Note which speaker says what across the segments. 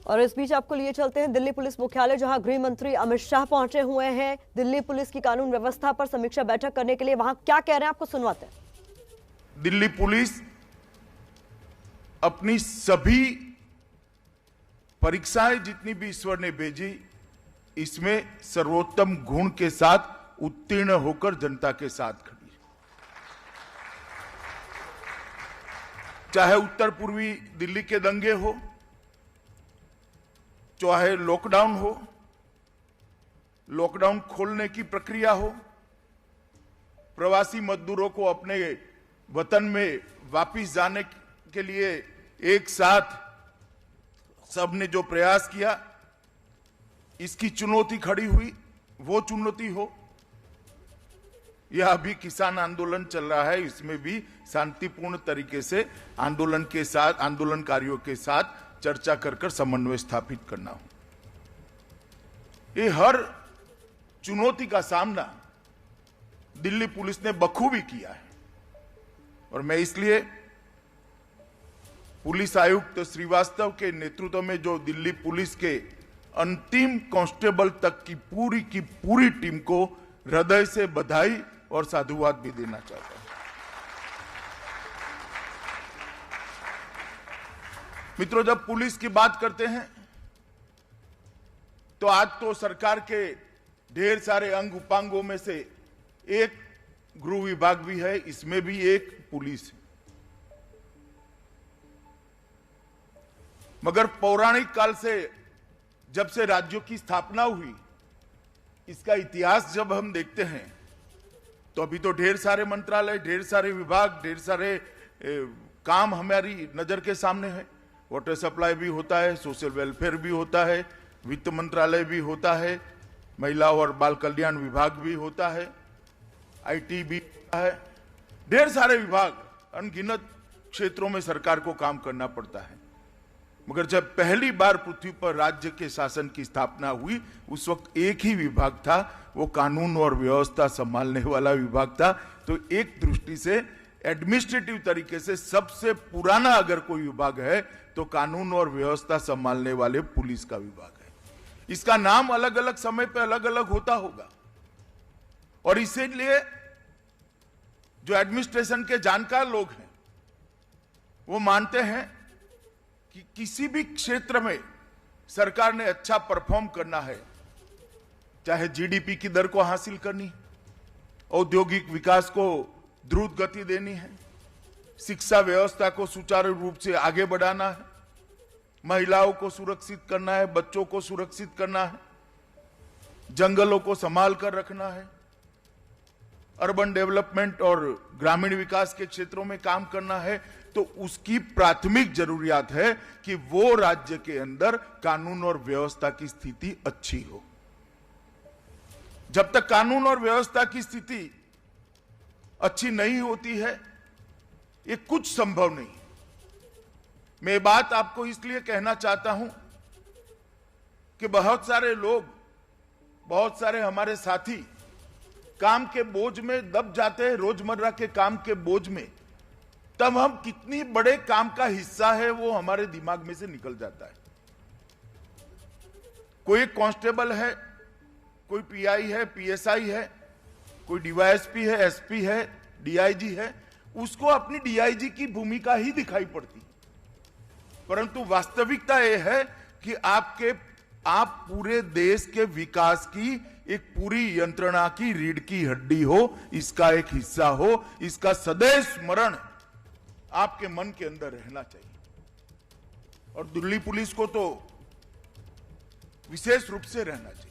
Speaker 1: और इस बीच आपको लिए चलते हैं दिल्ली पुलिस मुख्यालय, जहां गृह मंत्री अमित शाह पहुंचे हुए हैं दिल्ली पुलिस की कानून व्यवस्था पर समीक्षा बैठक करने के लिए। वहां क्या कह रहे हैं आपको सुनवाते हैं।
Speaker 2: दिल्ली पुलिस अपनी सभी परीक्षाएं जितनी भी ईश्वर ने भेजी, इसमें सर्वोत्तम गुण के साथ उत्तीर्ण होकर जनता के साथ खड़ी है। चाहे उत्तर पूर्वी दिल्ली के दंगे हो, चाहे लॉकडाउन हो, लॉकडाउन खोलने की प्रक्रिया हो, प्रवासी मजदूरों को अपने वतन में वापस जाने के लिए एक साथ सबने जो प्रयास किया, इसकी चुनौती खड़ी हुई, वो चुनौती हो, यह अभी किसान आंदोलन चल रहा है, इसमें भी शांतिपूर्ण तरीके से आंदोलन के साथ, आंदोलनकारियों के साथ चर्चा कर समन्वय स्थापित करना हो। ये हर चुनौती का सामना दिल्ली पुलिस ने बखूबी किया है। और मैं इसलिए पुलिस आयुक्त श्रीवास्तव के नेतृत्व में जो दिल्ली पुलिस के अंतिम कांस्टेबल तक की पूरी टीम को हृदय से बधाई और साधुवाद भी देना चाहता हूं। मित्रों, जब पुलिस की बात करते हैं तो आज तो सरकार के ढेर सारे अंग उपांगों में से एक गृह विभाग भी है, इसमें भी एक पुलिस है। मगर पौराणिक काल से, जब से राज्यों की स्थापना हुई, इसका इतिहास जब हम देखते हैं तो अभी तो ढेर सारे मंत्रालय, ढेर सारे विभाग, ढेर सारे काम हमारी नजर के सामने है। वाटर सप्लाई भी होता है, सोशल वेलफेयर भी होता है, वित्त मंत्रालय भी होता है, महिला और बाल कल्याण विभाग भी होता है, आईटी भी होता है, ढेर सारे विभाग, अनगिनत क्षेत्रों में सरकार को काम करना पड़ता है। मगर जब पहली बार पृथ्वी पर राज्य के शासन की स्थापना हुई, उस वक्त एक ही विभाग था, वो कानून और व्यवस्था संभालने वाला विभाग था। तो एक दृष्टि से एडमिनिस्ट्रेटिव तरीके से सबसे पुराना अगर कोई विभाग है तो कानून और व्यवस्था संभालने वाले पुलिस का विभाग है। इसका नाम अलग अलग समय पे अलग अलग होता होगा, और इसीलिए जो एडमिनिस्ट्रेशन के जानकार लोग हैं वो मानते हैं कि किसी भी क्षेत्र में सरकार ने अच्छा परफॉर्म करना है, चाहे जीडीपी की दर को हासिल करनी, औद्योगिक विकास को द्रुत गति देनी है, शिक्षा व्यवस्था को सुचारू रूप से आगे बढ़ाना है, महिलाओं को सुरक्षित करना है, बच्चों को सुरक्षित करना है, जंगलों को संभाल कर रखना है, अर्बन डेवलपमेंट और ग्रामीण विकास के क्षेत्रों में काम करना है, तो उसकी प्राथमिक जरूरियात है कि वो राज्य के अंदर कानून और व्यवस्था की स्थिति अच्छी हो। जब तक कानून और व्यवस्था की स्थिति अच्छी नहीं होती है, ये कुछ संभव नहीं। मैं बात आपको इसलिए कहना चाहता हूं कि बहुत सारे लोग, बहुत सारे हमारे साथी काम के बोझ में दब जाते हैं, रोजमर्रा के काम के बोझ में, तब हम कितनी बड़े काम का हिस्सा है वो हमारे दिमाग में से निकल जाता है। कोई कांस्टेबल है, कोई पीआई है, पीएसआई है, कोई डीवाईएसपी है, एसपी है, डीआईजी है, उसको अपनी डीआईजी की भूमिका ही दिखाई पड़ती। परंतु वास्तविकता यह है कि आप पूरे देश के विकास की एक पूरी यंत्रणा की रीढ़ की हड्डी हो, इसका एक हिस्सा हो, इसका सदैव स्मरण आपके मन के अंदर रहना चाहिए। और दिल्ली पुलिस को तो विशेष रूप से रहना चाहिए।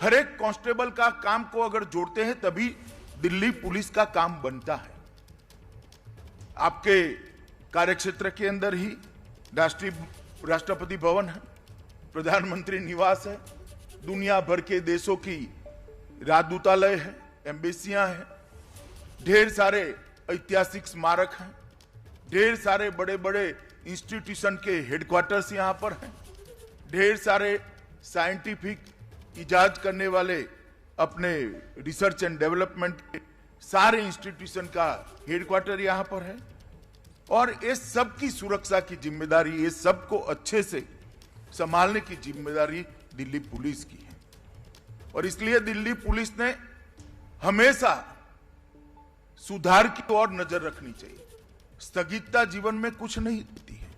Speaker 2: हर एक कांस्टेबल का काम को अगर जोड़ते हैं तभी दिल्ली पुलिस का काम बनता है। आपके कार्यक्षेत्र के अंदर ही राष्ट्रपति भवन है, प्रधानमंत्री निवास है, दुनिया भर के देशों की राजदूतालय है, एम्बेसियां हैं, ढेर सारे ऐतिहासिक स्मारक हैं, ढेर सारे बड़े बड़े इंस्टीट्यूशन के हेडक्वार्टर्स यहां पर हैं, ढेर सारे साइंटिफिक इजाज करने वाले अपने रिसर्च एंड डेवलपमेंट के सारे इंस्टीट्यूशन का हेडक्वार्टर यहां पर है। और ये सब की सुरक्षा की जिम्मेदारी, ये सबको अच्छे से संभालने की जिम्मेदारी दिल्ली पुलिस की है। और इसलिए दिल्ली पुलिस ने हमेशा सुधार की ओर नजर रखनी चाहिए। स्थगितता जीवन में कुछ नहीं देती है।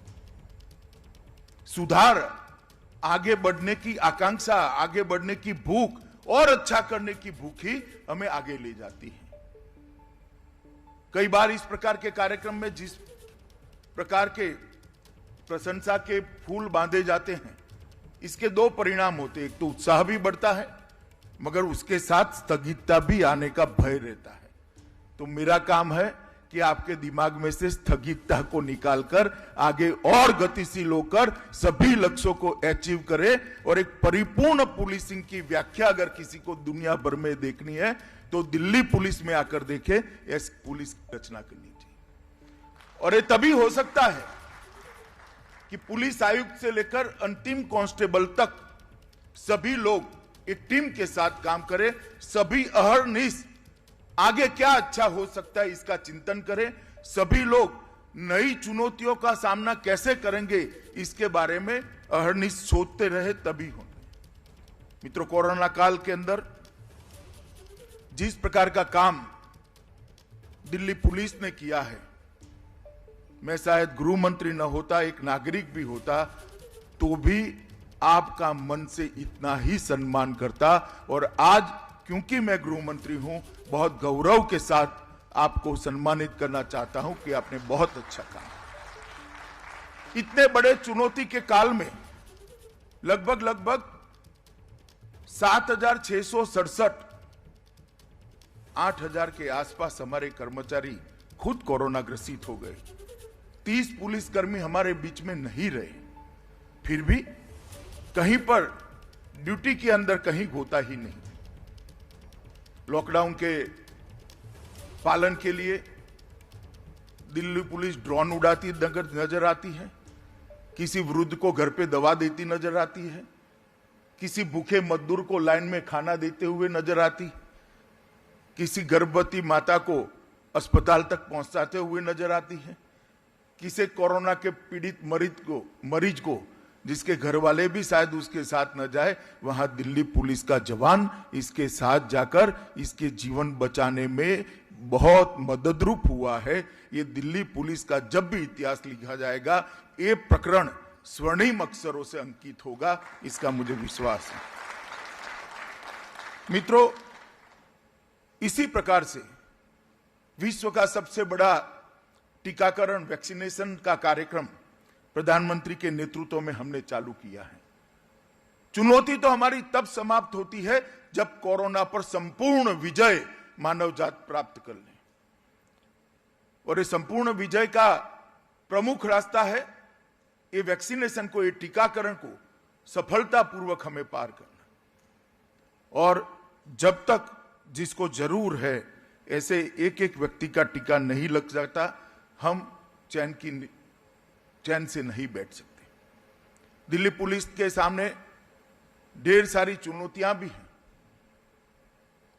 Speaker 2: सुधार, आगे बढ़ने की आकांक्षा, आगे बढ़ने की भूख और अच्छा करने की भूख ही हमें आगे ले जाती है। कई बार इस प्रकार के कार्यक्रम में जिस प्रकार के प्रशंसा के फूल बांधे जाते हैं, इसके दो परिणाम होते हैं। एक तो उत्साह भी बढ़ता है, मगर उसके साथ स्थगितता भी आने का भय रहता है। तो मेरा काम है कि आपके दिमाग में से स्थगितता को निकालकर आगे और गतिशील होकर सभी लक्ष्यों को अचीव करें। और एक परिपूर्ण पुलिसिंग की व्याख्या अगर किसी को दुनिया भर में देखनी है तो दिल्ली पुलिस में आकर देखे, ऐसी पुलिस की रचना करनी चाहिए। और ये तभी हो सकता है कि पुलिस आयुक्त से लेकर अंतिम कांस्टेबल तक सभी लोग एक टीम के साथ काम करें, सभी अहर्निश आगे क्या अच्छा हो सकता है इसका चिंतन करें, सभी लोग नई चुनौतियों का सामना कैसे करेंगे इसके बारे में अहर्निश सोचते रहे, तभी होंगे। मित्रों, कोरोना काल के अंदर जिस प्रकार का काम दिल्ली पुलिस ने किया है, मैं शायद गृह मंत्री न होता, एक नागरिक भी होता, तो भी आपका मन से इतना ही सम्मान करता। और आज क्योंकि मैं गृह मंत्री हूं, बहुत गौरव के साथ आपको सम्मानित करना चाहता हूं कि आपने बहुत अच्छा काम। इतने बड़े चुनौती के काल में लगभग 7,667 8,000 के आसपास हमारे कर्मचारी खुद कोरोना ग्रसित हो गए। 30 पुलिसकर्मी हमारे बीच में नहीं रहे, फिर भी कहीं पर ड्यूटी के अंदर कहीं होता ही नहीं। लॉकडाउन के पालन के लिए दिल्ली पुलिस ड्रोन उड़ाती नजर आती है, किसी वृद्ध को घर पे दवा देती नजर आती है, किसी भूखे मजदूर को लाइन में खाना देते हुए नजर आती, किसी गर्भवती माता को अस्पताल तक पहुंचाते हुए नजर आती है, किसी कोरोना के पीड़ित मरीज को जिसके घर वाले भी शायद उसके साथ न जाए, वहां दिल्ली पुलिस का जवान इसके साथ जाकर इसके जीवन बचाने में बहुत मददरूप हुआ है। ये दिल्ली पुलिस का जब भी इतिहास लिखा जाएगा, ये प्रकरण स्वर्णिम अक्षरों से अंकित होगा, इसका मुझे विश्वास है। मित्रों, इसी प्रकार से विश्व का सबसे बड़ा टीकाकरण, वैक्सीनेशन का कार्यक्रम प्रधानमंत्री के नेतृत्व में हमने चालू किया है। चुनौती तो हमारी तब समाप्त होती है जब कोरोना पर संपूर्ण विजय मानव जात प्राप्त कर ले। और ये संपूर्ण विजय का प्रमुख रास्ता है ये वैक्सीनेशन को, ये टीकाकरण को सफलतापूर्वक हमें पार करना। और जब तक जिसको जरूर है ऐसे एक एक व्यक्ति का टीका नहीं लग जाता, हम चैन से नहीं बैठ सकते। दिल्ली पुलिस के सामने ढेर सारी चुनौतियां भी हैं,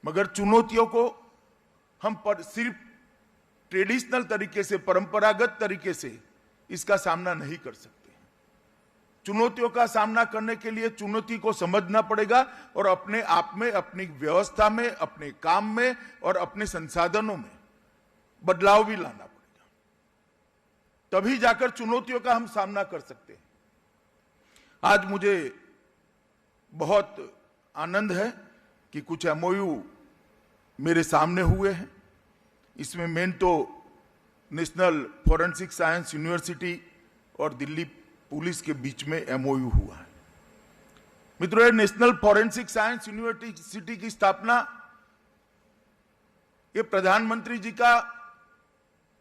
Speaker 2: मगर चुनौतियों को हम सिर्फ ट्रेडिशनल तरीके से, परंपरागत तरीके से इसका सामना नहीं कर सकते। चुनौतियों का सामना करने के लिए चुनौती को समझना पड़ेगा और अपने आप में, अपनी व्यवस्था में, अपने काम में और अपने संसाधनों में बदलाव भी लाना पड़ेगा। तभी जाकर चुनौतियों का हम सामना कर सकते हैं। आज मुझे बहुत आनंद है कि कुछ एमओयू मेरे सामने हुए हैं। इसमें मेन तो नेशनल फॉरेंसिक साइंस यूनिवर्सिटी और दिल्ली पुलिस के बीच में एमओयू हुआ है। मित्रों, ये नेशनल फॉरेंसिक साइंस यूनिवर्सिटी की स्थापना ये प्रधानमंत्री जी का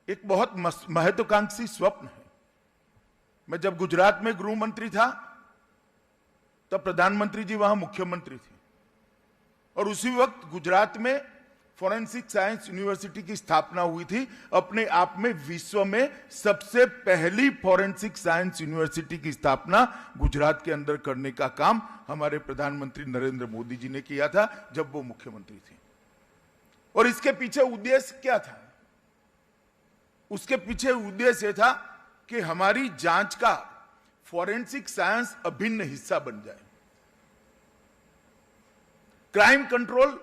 Speaker 2: एक बहुत महत्वाकांक्षी स्वप्न है। मैं जब गुजरात में गृह मंत्री था तब प्रधानमंत्री जी वहां मुख्यमंत्री थे और उसी वक्त गुजरात में फॉरेंसिक साइंस यूनिवर्सिटी की स्थापना हुई थी। अपने आप में विश्व में सबसे पहली फॉरेंसिक साइंस यूनिवर्सिटी की स्थापना गुजरात के अंदर करने का काम हमारे प्रधानमंत्री नरेंद्र मोदी जी ने किया था जब वो मुख्यमंत्री थे। और इसके पीछे उद्देश्य क्या था? उसके पीछे उद्देश्य था कि हमारी जांच का फॉरेंसिक साइंस अभिन्न हिस्सा बन जाए। क्राइम कंट्रोल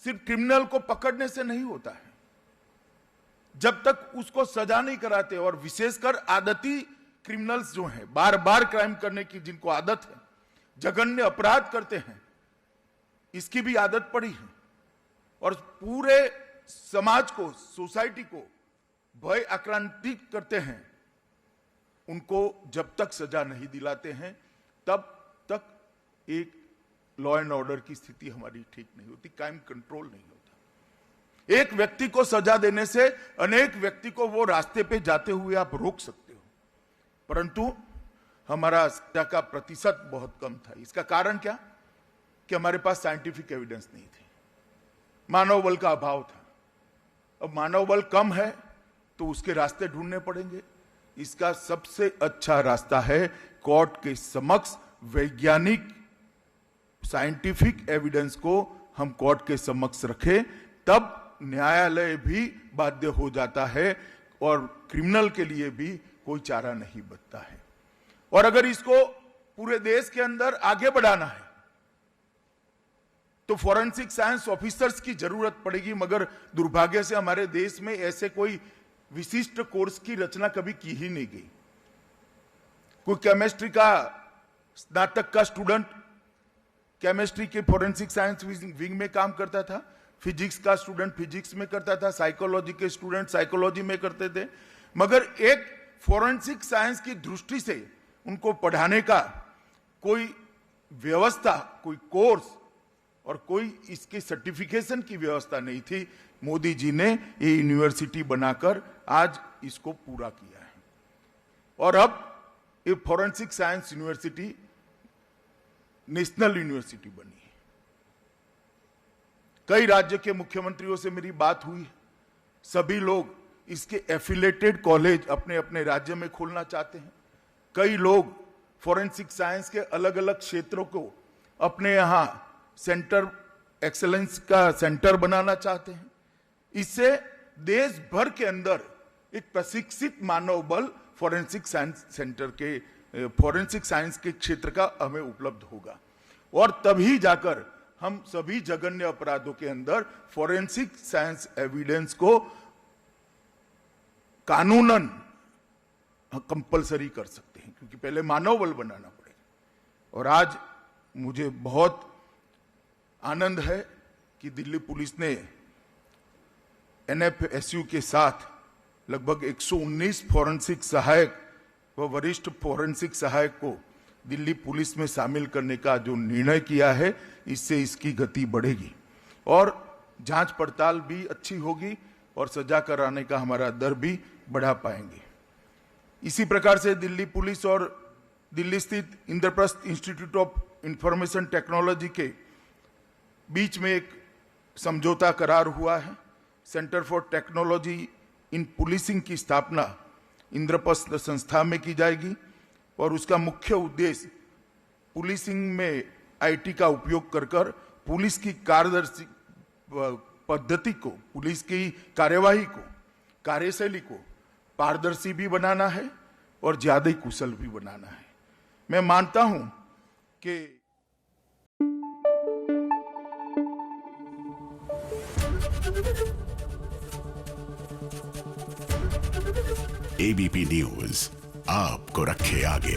Speaker 2: सिर्फ क्रिमिनल को पकड़ने से नहीं होता है, जब तक उसको सजा नहीं कराते, और विशेषकर आदती क्रिमिनल्स जो हैं, बार बार क्राइम करने की जिनको आदत है, जघन्य अपराध करते हैं, इसकी भी आदत पड़ी है, और पूरे समाज को, सोसाइटी को भय आक्रांतित करते हैं, उनको जब तक सजा नहीं दिलाते हैं तब तक एक लॉ एंड ऑर्डर की स्थिति हमारी ठीक नहीं होती, क्राइम कंट्रोल नहीं होता। एक व्यक्ति को सजा देने से अनेक व्यक्ति को वो रास्ते पे जाते हुए आप रोक सकते हो, परंतु हमारा सजा का प्रतिशत बहुत कम था। इसका कारण क्या? कि हमारे पास साइंटिफिक एविडेंस नहीं थे, मानव बल का अभाव था। अब मानव बल कम है तो उसके रास्ते ढूंढने पड़ेंगे। इसका सबसे अच्छा रास्ता है कोर्ट के समक्ष वैज्ञानिक साइंटिफिक एविडेंस को हम कोर्ट के समक्ष रखें, तब न्यायालय भी बाध्य हो जाता है और क्रिमिनल के लिए भी कोई चारा नहीं बचता है। और अगर इसको पूरे देश के अंदर आगे बढ़ाना है तो फॉरेंसिक साइंस ऑफिसर्स की जरूरत पड़ेगी, मगर दुर्भाग्य से हमारे देश में ऐसे कोई विशिष्ट कोर्स की रचना कभी की ही नहीं गई। कोई केमिस्ट्री का स्नातक का स्टूडेंट केमिस्ट्री के फॉरेंसिक साइंस विंग में काम करता था, फिजिक्स का स्टूडेंट फिजिक्स में करता था, साइकोलॉजी के स्टूडेंट साइकोलॉजी में करते थे, मगर एक फॉरेंसिक साइंस की दृष्टि से उनको पढ़ाने का कोई व्यवस्था, कोई कोर्स और कोई इसके सर्टिफिकेशन की व्यवस्था नहीं थी। मोदी जी ने ये यूनिवर्सिटी बनाकर आज इसको पूरा किया है, और अब ये forensic science university national university बनी है। कई राज्य के मुख्यमंत्रियों से मेरी बात हुई, सभी लोग इसके एफिलेटेड कॉलेज अपने अपने राज्य में खोलना चाहते हैं। कई लोग फॉरेंसिक साइंस के अलग अलग क्षेत्रों को अपने यहां सेंटर एक्सेलेंस का सेंटर बनाना चाहते हैं। इससे देश भर के अंदर एक प्रशिक्षित मानव बल फॉरेंसिक साइंस सेंटर के फॉरेंसिक साइंस के क्षेत्र का हमें उपलब्ध होगा, और तभी जाकर हम सभी जघन्य अपराधों के अंदर फॉरेंसिक साइंस एविडेंस को कानूनन कंपलसरी कर सकते हैं, क्योंकि पहले मानव बल बनाना पड़ेगा। और आज मुझे बहुत आनंद है कि दिल्ली पुलिस ने एनएफएसयू के साथ लगभग 119 फॉरेंसिक सहायक व वरिष्ठ फॉरेंसिक सहायक को दिल्ली पुलिस में शामिल करने का जो निर्णय किया है, इससे इसकी गति बढ़ेगी और जांच पड़ताल भी अच्छी होगी और सजा कराने का हमारा दर भी बढ़ा पाएंगे। इसी प्रकार से दिल्ली पुलिस और दिल्ली स्थित Indraprastha institute of information technology के बीच में एक समझौता करार हुआ है। Centre for technology in policing की स्थापना इंद्रप्रस्थ संस्था में की जाएगी और उसका मुख्य उद्देश्य पुलिसिंग में आईटी का उपयोग कर पुलिस की कार्यदर्शी पद्धति को, पुलिस की कार्यवाही को, कार्यशैली को पारदर्शी भी बनाना है और ज्यादा कुशल भी बनाना है। मैं मानता हूं कि
Speaker 3: एबीपी न्यूज आपको रखे आगे।